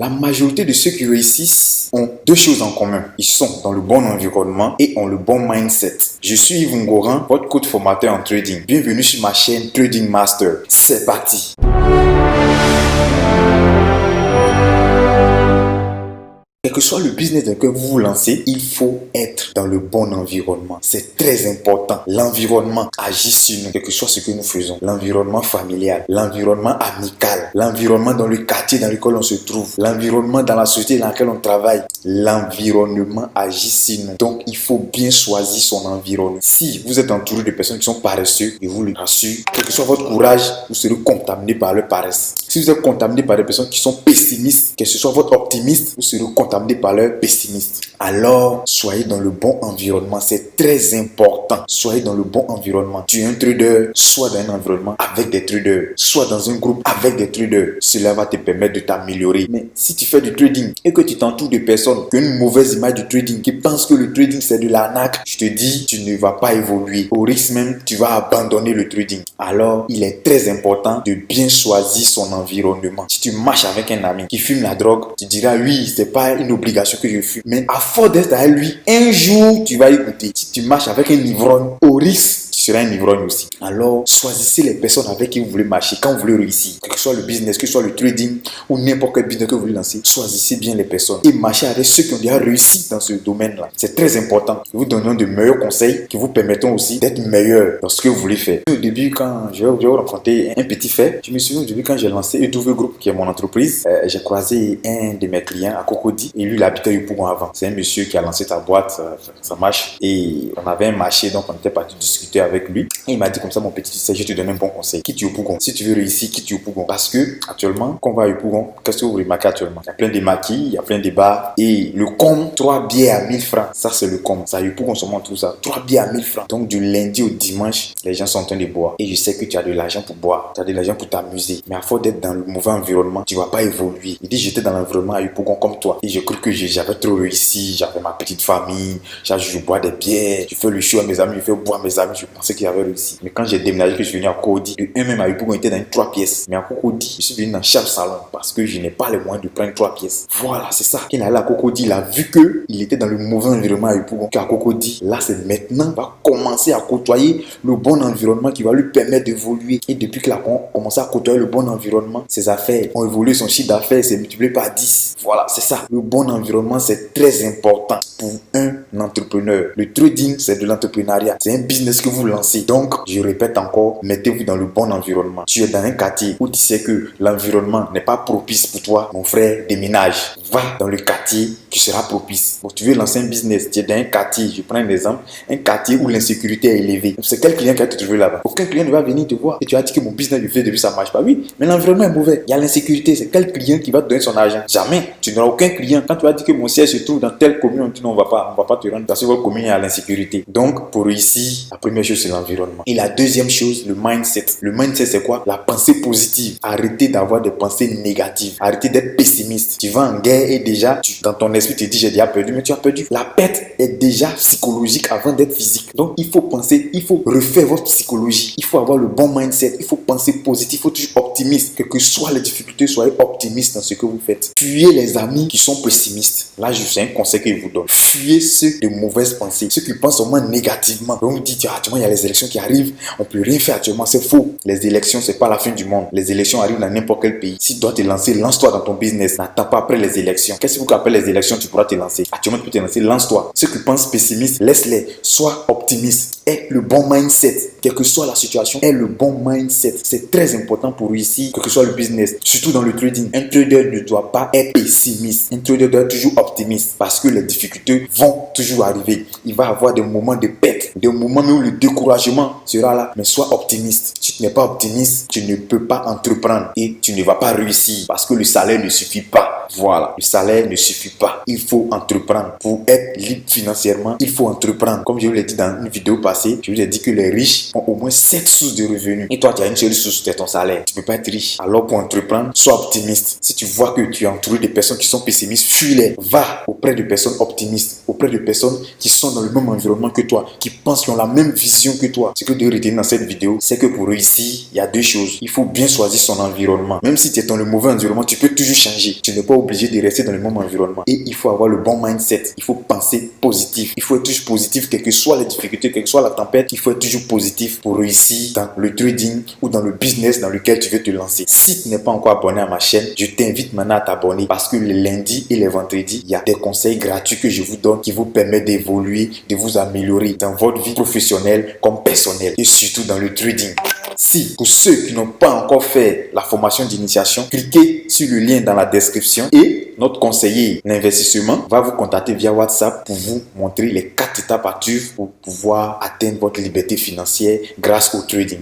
La majorité de ceux qui réussissent ont deux choses en commun. Ils sont dans le bon environnement et ont le bon mindset. Je suis Yves Ngoran, votre coach formateur en trading. Bienvenue sur ma chaîne Trading Master. C'est parti! Quel que soit le business dans lequel vous vous lancez, il faut être dans le bon environnement. C'est très important. L'environnement agit sur nous, quel que soit ce que nous faisons. L'environnement familial, l'environnement amical, l'environnement dans le quartier dans lequel on se trouve, l'environnement dans la société dans laquelle on travaille. L'environnement agit sur nous. Donc, il faut bien choisir son environnement. Si vous êtes entouré de personnes qui sont paresseuses, je vous le rassure, quel que soit votre courage, vous serez contaminé par leur paresse. Si vous êtes contaminé par des personnes qui sont pessimistes, que ce soit votre optimiste, vous serez contaminé par leur pessimiste. Alors, soyez dans le bon environnement. C'est très important. Soyez dans le bon environnement. Tu es un trader, sois dans un environnement avec des traders. Sois dans un groupe avec des traders. Cela va te permettre de t'améliorer. Mais si tu fais du trading et que tu t'entoures de personnes qui ont une mauvaise image du trading, qui pensent que le trading c'est de l'arnaque, je te dis, tu ne vas pas évoluer. Au risque même, tu vas abandonner le trading. Alors, il est très important de bien choisir son environnement. Si tu marches avec un ami qui fume la drogue, tu diras oui, c'est pas une obligation que je fume. Mais à force d'être avec lui, un jour, tu vas écouter. Si tu marches avec un ivrogne, au risque, tu seras un ivrogne aussi. Alors, choisissez les personnes avec qui vous voulez marcher quand vous voulez réussir. Que ce soit le business, que ce soit le trading ou n'importe quel business que vous voulez lancer, choisissez bien les personnes et marchez avec ceux qui ont déjà réussi dans ce domaine-là. C'est très important. Nous vous donnons de meilleurs conseils qui vous permettront aussi d'être meilleur dans ce que vous voulez faire. Au début, quand je vais vous raconter un petit fait, je me souviens au début quand j'ai lancé EW Group, qui est mon entreprise, j'ai croisé un de mes clients à Cocody et lui, il habitait Yopougon avant. C'est un monsieur qui a lancé sa boîte, ça marche, et on avait un marché, donc on était parti discuter avec lui. Et il m'a dit comme ça, mon petit, tu sais, je te donne un bon conseil. Quitte Yopougon. Si tu veux réussir, quitte Yopougon. Parce que actuellement, quand on va à Yopougon, qu'est-ce que vous remarquez actuellement? Il y a plein de maquis, il y a plein de bars. Et le com, 3 billets à 1000 francs. Ça, c'est le com. Ça, Yopougon, seulement tout ça. 3 billets à 1000 francs. Donc, du lundi au dimanche, les gens sont en train de boire. Et je sais que tu as de l'argent pour boire. Tu as de l'argent pour t'amuser. Mais à force d'être dans le mauvais environnement, tu ne vas pas évoluer. Il dit, j'étais dans l'environnement à Yopougon comme toi. Et je cru que j'avais trop réussi. J'avais ma petite famille. Je bois des bières. Je fais le show à mes amis. Je fais boire à mes amis. Je pensais qu'il avait réussi. Mais quand j'ai déménagé, que je suis venu à Cocody, le 1 même à Yopougon était dans une 3 pièces. Mais à Cocody, je suis venu dans chaque salon parce que je n'ai pas les moyens de prendre 3 pièces. Voilà, c'est ça. Quand il est allé à Cocody, il a vu qu'il était dans le mauvais environnement à Yopougon. Qu'à Cocody, là, c'est maintenant, il va commencer à côtoyer le bon environnement qui va lui permettre d'évoluer. Et depuis qu'il a commencé à côtoyer le bon environnement, ses affaires ont évolué, son chiffre d'affaires s'est multiplié par 10. Voilà, c'est ça. Le bon environnement, c'est très important pour un entrepreneur. Le trading, c'est de l'entrepreneuriat. C'est un business que vous lancez. Donc, je répète encore, mettez-vous dans le bon environnement. Tu es dans un quartier où tu sais que l'environnement n'est pas propice pour toi, mon frère, déménage. Va dans le quartier qui sera propice. Bon, tu veux lancer un business, tu es dans un quartier, je prends un exemple, un quartier où l'insécurité est élevée. C'est quel client qui va te trouver là-bas? Aucun client ne va venir te voir et tu as dit que mon business je fais depuis ça marche pas. Oui, mais l'environnement est mauvais. Il y a l'insécurité. C'est quel client qui va te donner son argent? Jamais. Tu n'auras aucun client. Quand tu as dit que mon siège se trouve dans telle commune, on dit non, on va pas te rendre parce que votre commune est à l'insécurité. Donc, pour réussir, la première chose, c'est l'environnement. Et la deuxième chose, le mindset. Le mindset, c'est quoi? La pensée positive. Arrêtez d'avoir des pensées négatives. Arrêtez d'être pessimiste. Tu vas en guerre et déjà, dans ton esprit, tu te dis j'ai déjà perdu, mais tu as perdu. La perte est déjà psychologique avant d'être physique. Donc, il faut penser, il faut refaire votre psychologie. Il faut avoir le bon mindset. Il faut penser positif. Il faut toujours optimiste. Quelles que soient les difficultés, soyez optimiste dans ce que vous faites. Fuyez les amis qui sont pessimistes. Là, c'est un conseil que je vous donne. Fuyez ceux de mauvaises pensées. Ceux qui pensent seulement négativement. Donc, vous dites, actuellement, il y a les élections qui arrivent. On peut rien faire actuellement. C'est faux. Les élections, c'est pas la fin du monde. Les élections arrivent dans n'importe quel pays. Si tu dois te lancer, lance-toi dans ton business. N'attends pas après les élections. Qu'est-ce que après les élections, tu pourras te lancer? Actuellement, tu peux te lancer. Lance-toi. Ceux qui pensent pessimistes, laisse-les. Sois optimiste. Aie le bon mindset. Quelle que soit la situation, aie le bon mindset. C'est très important pour réussir, quel que soit le business. Surtout dans le trading. Un trader ne doit pas être pessimiste. Un trader doit être toujours optimiste parce que les difficultés vont toujours arriver. Il va avoir des moments de perte, des moments où le découragement sera là. Mais sois optimiste. Si tu n'es pas optimiste, tu ne peux pas entreprendre et tu ne vas pas réussir parce que le salaire ne suffit pas. Voilà, le salaire ne suffit pas. Il faut entreprendre. Pour être libre financièrement, il faut entreprendre. Comme je vous l'ai dit dans une vidéo passée, je vous ai dit que les riches ont au moins 7 sources de revenus. Et toi, tu as une seule source, c'est ton salaire. Tu ne peux pas être riche. Alors pour entreprendre, sois optimiste. Si tu vois que tu es entouré de personnes qui sont pessimistes, fuis-les. Va auprès de personnes optimistes, auprès de personnes qui sont dans le même environnement que toi, qui pensent, qui ont la même vision que toi. Ce que tu dois retenir dans cette vidéo, c'est que pour réussir, il y a deux choses. Il faut bien choisir son environnement. Même si tu es dans le mauvais environnement, tu peux toujours changer. Tu n'es pas obligé de rester dans le même environnement. Et il faut avoir le bon mindset. Il faut penser positif. Il faut être toujours positif, quelles que soient les difficultés, quelle que soit la tempête. Il faut être toujours positif pour réussir dans le trading ou dans le business dans lequel tu veux te lancer. Si tu n'es pas encore abonné à ma chaîne, je t'invite maintenant à t'abonner parce que les lundis et les vendredis, il y a des conseils gratuits que je vous donne qui vous permettent d'évoluer, de vous améliorer dans votre vie professionnelle comme personnelle et surtout dans le trading. Si, pour ceux qui n'ont pas encore fait la formation d'initiation, cliquez sur le lien dans la description et notre conseiller d'investissement va vous contacter via WhatsApp pour vous montrer les 4 étapes à suivre pour pouvoir atteindre votre liberté financière grâce au trading.